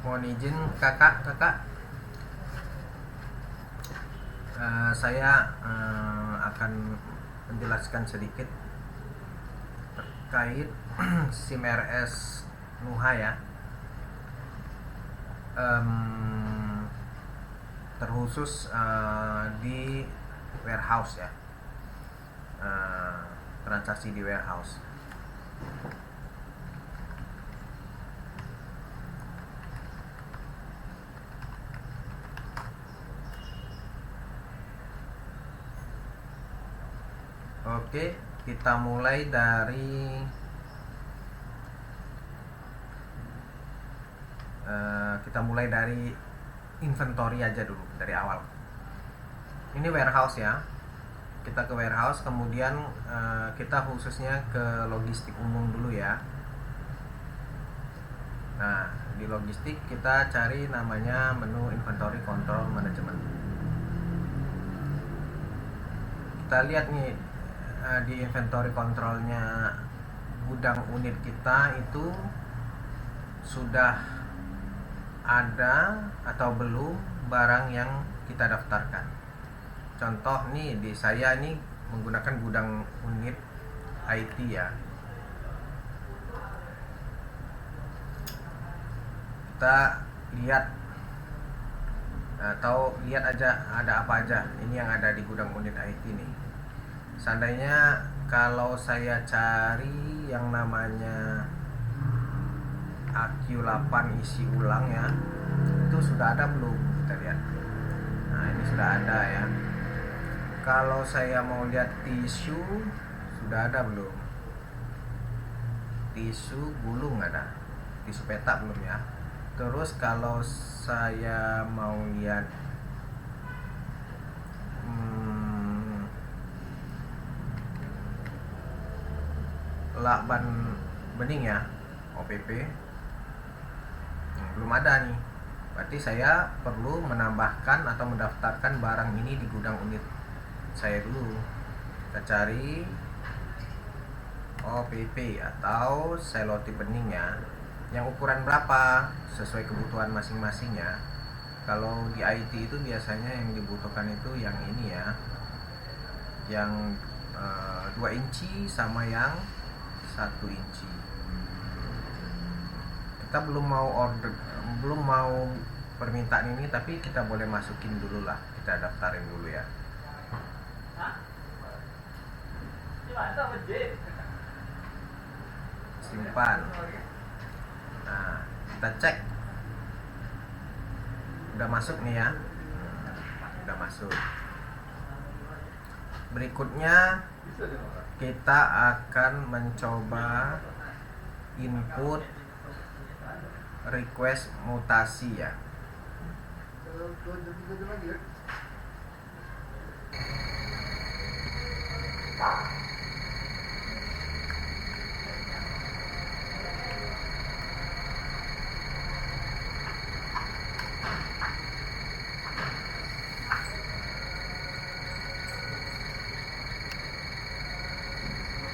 Mohon izin kakak. Saya akan menjelaskan sedikit terkait SIM RS Nuha ya. Terkhusus di warehouse ya, transaksi di warehouse. Oke, kita mulai dari inventory aja dulu dari awal. Ini warehouse ya. Kita ke warehouse, kemudian kita khususnya ke logistik umum dulu ya. Nah, di logistik kita cari namanya menu inventory control management. Kita lihat nih di inventory controlnya gudang unit kita itu sudah ada atau belum barang yang kita daftarkan. Contoh nih, di saya ini menggunakan gudang unit IT ya. Kita lihat atau lihat aja ada apa aja ini yang ada di gudang unit IT nih. Seandainya kalau saya cari yang namanya AQ8 isi ulang ya, itu sudah ada belum? Kita lihat. Nah, ini sudah ada ya. Kalau saya mau lihat tisu, sudah ada belum? Tisu gulung ada. Tisu peta belum ya. Terus kalau saya mau lihat lakban bening ya, OPP, belum ada nih. Berarti saya perlu menambahkan atau mendaftarkan barang ini di gudang unit saya dulu. Kita cari OPP atau selotip bening ya, yang ukuran berapa sesuai kebutuhan masing-masingnya. Kalau di IT itu biasanya yang dibutuhkan itu yang ini ya, yang 2 inci sama yang 1 inci. Kita belum mau permintaan ini, tapi kita boleh masukin dulu lah, kita daftarin dulu ya. Simpan. Nah, kita cek udah masuk nih ya. Udah masuk. Berikutnya kita akan mencoba input request mutasi ya.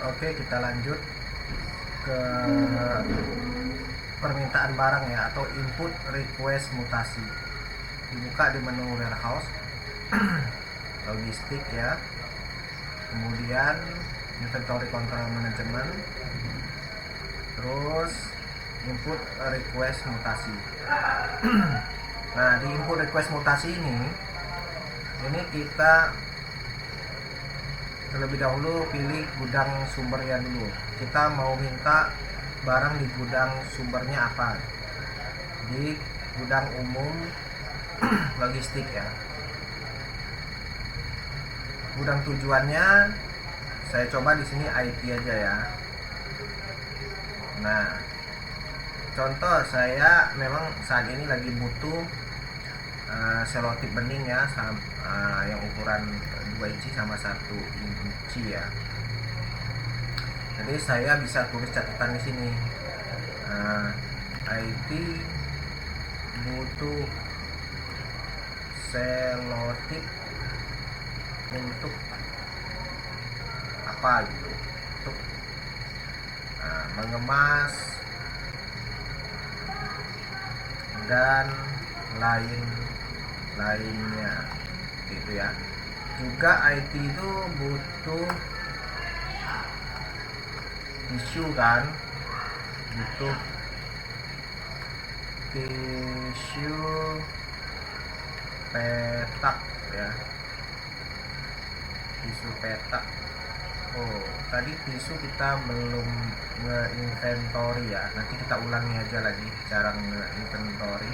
Oke, kita lanjut ke permintaan barang ya, atau input request mutasi. Dibuka di menu warehouse, logistik ya, kemudian inventory control management, terus input request mutasi. Nah, di input request mutasi ini kita terlebih dahulu pilih gudang sumbernya dulu. Kita mau minta barang di gudang sumbernya apa? Di gudang umum logistik ya. Gudang tujuannya saya coba di sini IT aja ya. Nah, contoh saya memang saat ini lagi butuh selotip bening ya, yang ukuran 2 inci sama 1 inci ya. Jadi saya bisa tulis catatan di sini. IT butuh selotip untuk apa gitu, untuk mengemas dan lain-lainnya gitu ya. Juga IT itu butuh tisu kan, butuh tisu petak ya, tisu petak. Oh, tadi tisu kita belum nge-inventory ya. Nanti kita ulangi aja lagi cara nge-inventory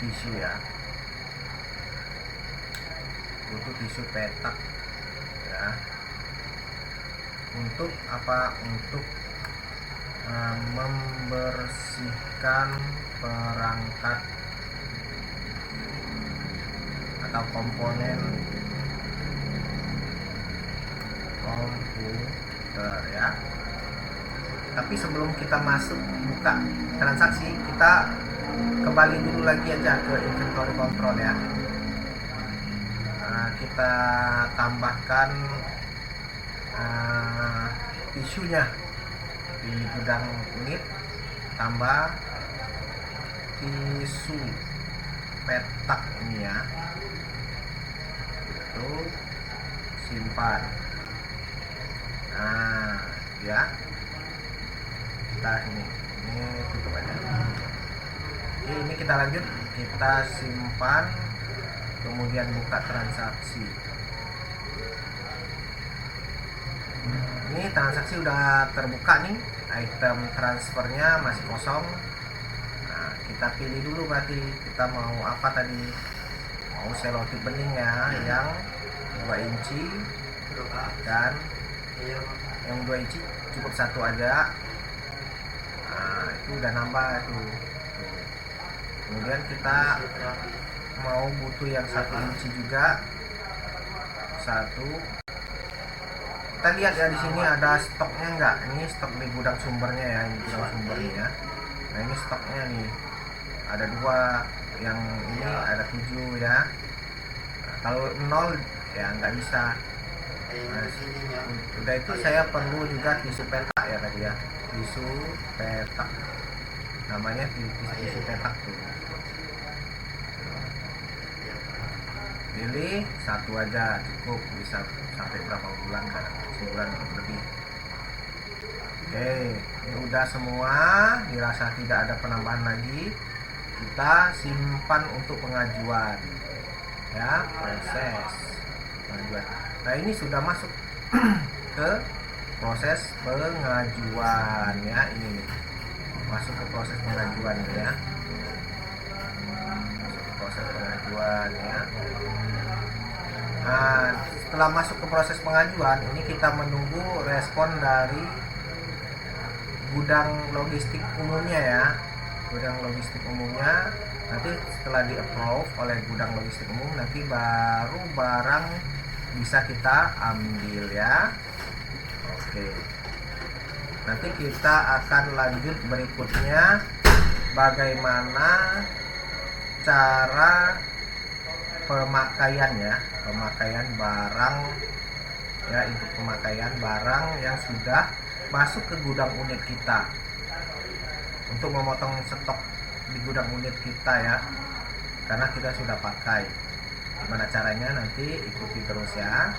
tisu ya. Butuh tisu petak ya. Untuk apa? Untuk membersihkan perangkat atau komponen komputer ya. Tapi sebelum kita masuk buka transaksi, kita kembali dulu lagi aja ke inventory control ya. Kita tambahkan tisunya di gudang unit, tambah tisu petak ini ya, itu simpan. Nah ya, kita ini tutup aja. Ini kita lanjut, kita simpan, kemudian buka transaksi. Ini transaksi udah terbuka nih, item transfernya masih kosong. Nah, kita pilih dulu berarti kita mau apa tadi, mau selotip bening ya, yang 2 inci dan yang 2 inci cukup satu aja. Nah, itu udah nambah tuh. Kemudian kita mau butuh yang 1 inci juga, satu. Kita lihat ya, di sini ada stoknya enggak? Ini stok di gudang sumbernya ya, ini gudang sumbernya. Nah, ini stoknya nih. Ada 2, yang ini ada 7 ya. Nah, kalau 0 ya nggak bisa. Nah, udah itu saya perlu juga tisu petak ya tadi ya. Tisu petak. Namanya tisu petak tuh. Pilih satu aja cukup, bisa sampai berapa bulan kan, sebulan lebih. Oke, ini udah semua, dirasa tidak ada penambahan lagi. Kita simpan untuk pengajuan ya, proses pengajuan. Nah, ini sudah masuk ke proses pengajuan ya, ini nih. Masuk ke proses pengajuan ya, masuk ke proses pengajuan ya. Nah, setelah masuk ke proses pengajuan, ini kita menunggu respon dari gudang logistik umumnya ya. Gudang logistik umumnya, nanti setelah di-approve oleh gudang logistik umum, nanti baru barang bisa kita ambil ya. Oke. Nanti kita akan lanjut berikutnya, bagaimana cara pemakaian ya, pemakaian barang ya, untuk pemakaian barang yang sudah masuk ke gudang unit kita, untuk memotong stok di gudang unit kita ya, karena kita sudah pakai. Gimana caranya, nanti ikuti terus ya.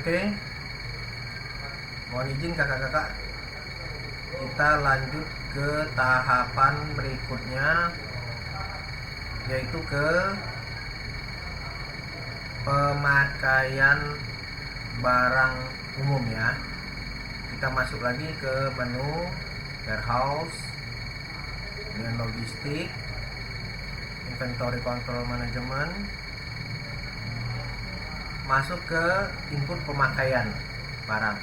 Oke, mohon izin kakak-kakak, kita lanjut ke tahapan berikutnya, yaitu ke pemakaian barang umum ya. Kita masuk lagi ke menu warehouse, kemudian logistik, inventory control management, masuk ke input pemakaian barang.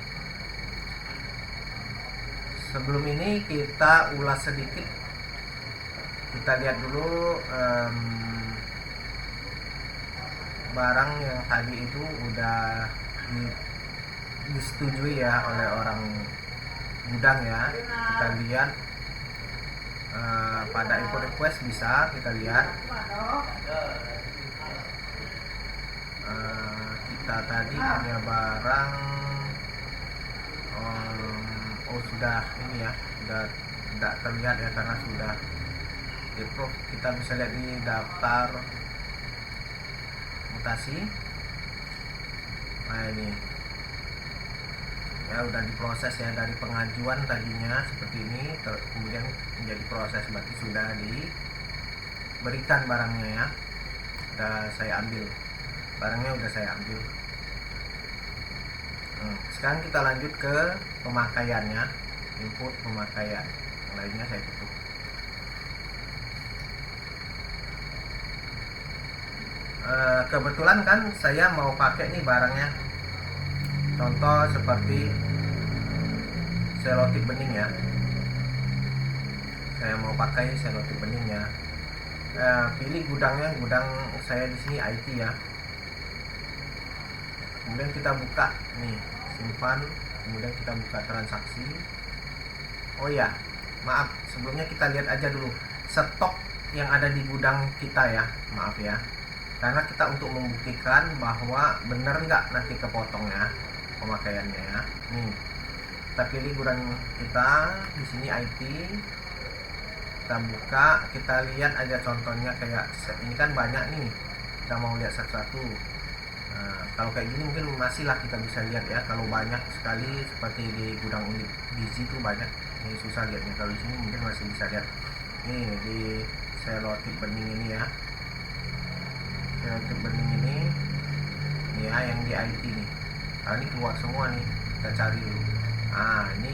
Sebelum ini kita ulas sedikit, kita lihat dulu barang yang tadi itu udah disetujui ya oleh orang gudang ya. Kita lihat pada import request bisa kita lihat kita tadi punya barang sudah ini ya, sudah tidak terlihat ya karena sudah di approve. Kita bisa lihat di daftar mutasi. Nah ini ya udah diproses ya, dari pengajuan tadinya seperti ini kemudian menjadi proses, berarti sudah diberikan barangnya ya, udah saya ambil barangnya, udah saya ambil. Sekarang kita lanjut ke pemakaiannya, input pemakaian, yang lainnya saya tutup. Kebetulan kan saya mau pakai nih barangnya, contoh seperti selotip bening ya, saya mau pakai selotip bening ya. Pilih gudangnya, gudang saya di sini IT ya. Kemudian kita buka nih, simpan, kemudian kita buka transaksi. Oh ya, maaf, sebelumnya kita lihat aja dulu stok yang ada di gudang kita ya, maaf ya, karena kita untuk membuktikan bahwa benar nggak nanti kepotongnya pemakaiannya ya. Nih kita pilih gudang kita di sini IT, kita buka, kita lihat aja contohnya kayak ini kan banyak nih, kita mau lihat satu-satu. Kalau kayak gini mungkin masih lah kita bisa lihat ya, kalau banyak sekali seperti di gudang unit biji itu banyak, ini susah lihatnya. Kalau di sini mungkin masih bisa lihat. Nih di selotip bening ini ya, selotip bening ini ya, yang di IT nih. Nah ini keluar semua nih, kita cari dulu. Ini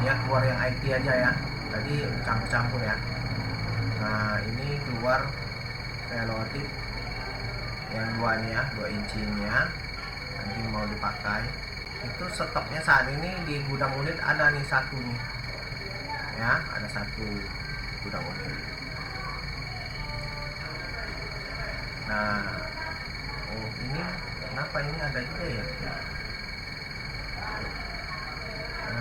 dia keluar yang IT aja ya, tadi campur-campur ya. Nah ini keluar selotip yang 2 nih ya, 2 incinya, nanti mau dipakai. Itu stoknya saat ini di gudang unit ada nih satu nih ya, ada satu gudang unit. Nah ini kenapa ini ada juga ya,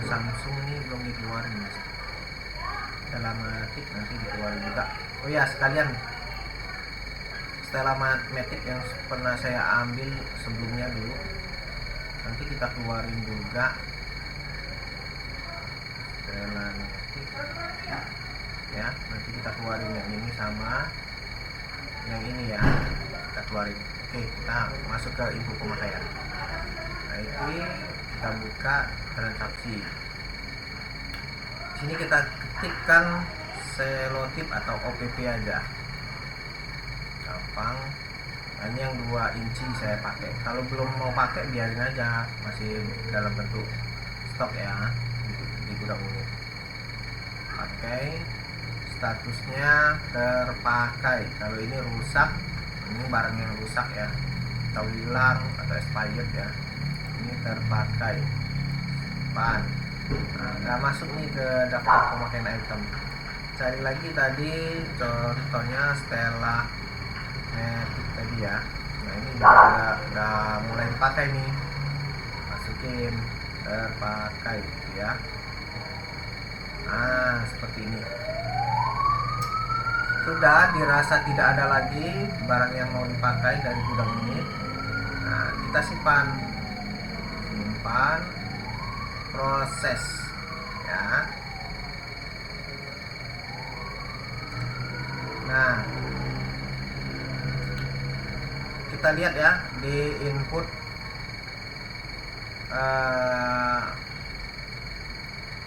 Samsung ini belum dikeluarin, Telematic nanti dikeluarin juga. Oh ya sekalian, Telematic yang pernah saya ambil sebelumnya dulu, nanti kita keluarin juga Telematic ya, nanti kita keluarin yang ini sama yang ini ya, kita keluarin. Oke, kita masuk ke info pemakaian. Nah ini kita buka transaksi. Sini kita ketikkan selotip atau OPP aja, gampang. Nah, ini yang 2 inci saya pakai. Kalau belum mau pakai biarin aja, masih dalam bentuk stok ya di gudang unit. Pakai, statusnya terpakai. Kalau ini rusak, ini barang yang rusak ya, atau hilang atau expired ya, ini terpakai. Nah, udah masuk nih ke daftar pemakaian item. Cari lagi tadi contohnya Stella Matic tadi ya. Nah ini udah mulai dipakai nih, masukin terpakai gitu ya. Seperti ini. Sudah dirasa tidak ada lagi barang yang mau dipakai dari gudang ini. Nah kita simpan proses ya. Nah kita lihat ya di input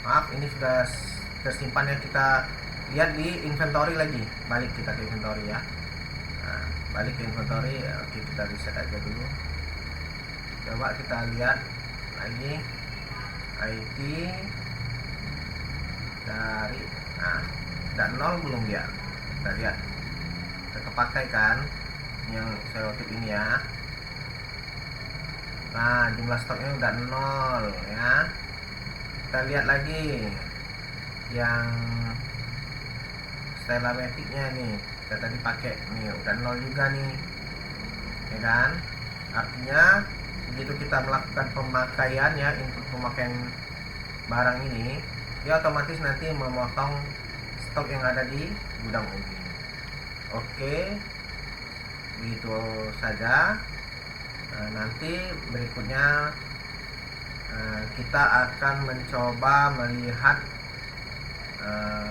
maaf ini sudah tersimpan ya. Kita lihat di inventory lagi, balik kita ke inventory ya. Nah, balik ke inventory. Oke, kita reset aja dulu. Coba kita lihat lagi IT dari dan 0 belum dia. Kita lihat kepakai kan yang selotip ini ya. Nah jumlah stoknya udah 0 ya. Kita lihat lagi yang Telematicnya nih, kita tadi pakai nih udah 0 juga nih ya kan, artinya begitu kita melakukan pemakaian ya, input pemakaian barang ini, dia otomatis nanti memotong stok yang ada di gudang Ubi. Oke, begitu saja. Nanti berikutnya kita akan mencoba melihat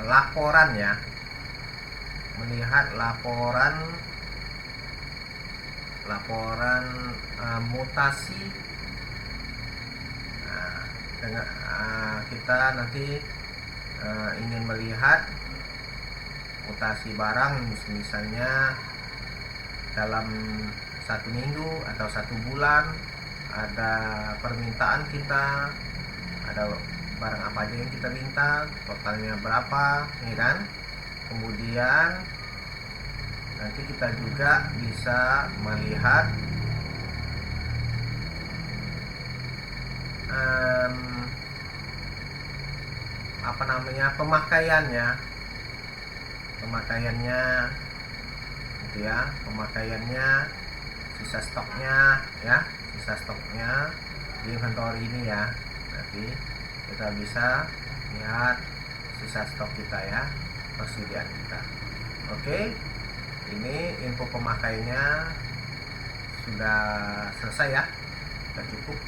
laporan ya, melihat laporan mutasi. Kita nanti ingin melihat mutasi barang, misalnya dalam 1 minggu atau 1 bulan ada permintaan kita, ada barang apa aja yang kita minta, totalnya berapa, ya kan? Kemudian nanti kita juga bisa melihat pemakaiannya gitu ya, pemakaiannya, sisa stoknya ya, di inventory ini ya. Nanti kita bisa lihat sisa stok kita ya, persediaan kita. Oke, ini info pemakaiannya sudah selesai ya, sudah cukup.